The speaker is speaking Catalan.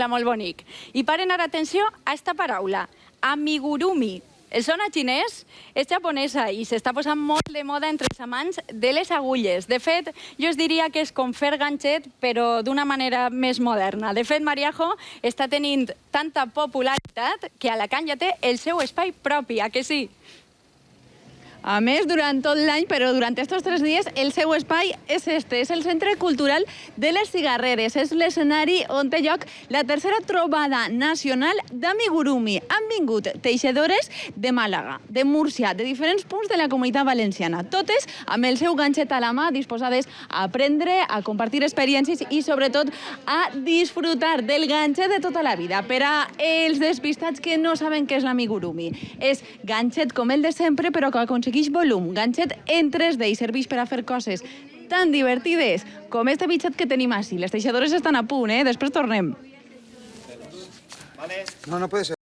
molt bonic. I paren ara atenció a esta paraula, amigurumi. El sona xinès, és japonesa i s'està posant molt de moda entre els amants de les agulles. De fet, jo es diria que és com fer ganxet, però d'una manera més moderna. De fet, Mariajo està tenint tanta popularitat que Alacant ja té el seu espai propi, a que sí? A més, durant tot l'any, però durant aquests 3 dies, el seu espai és este, és el Centre Cultural de les Cigarreres. És l'escenari on té lloc la tercera trobada nacional d'amigurumi. Han vingut teixidores de Màlaga, de Múrcia, de diferents punts de la Comunitat Valenciana. Totes amb el seu ganxet a la mà, disposades a aprendre, a compartir experiències i, sobretot, a disfrutar del ganxet de tota la vida. Per a els despistats que no saben què és l'amigurumi. És ganxet com el de sempre, però que aconsegueix volum, ganxet en 3D i serveix per a fer coses tan divertides com este bitxet que tenim així. Les teixidores estan a punt, després tornem. No puede ser.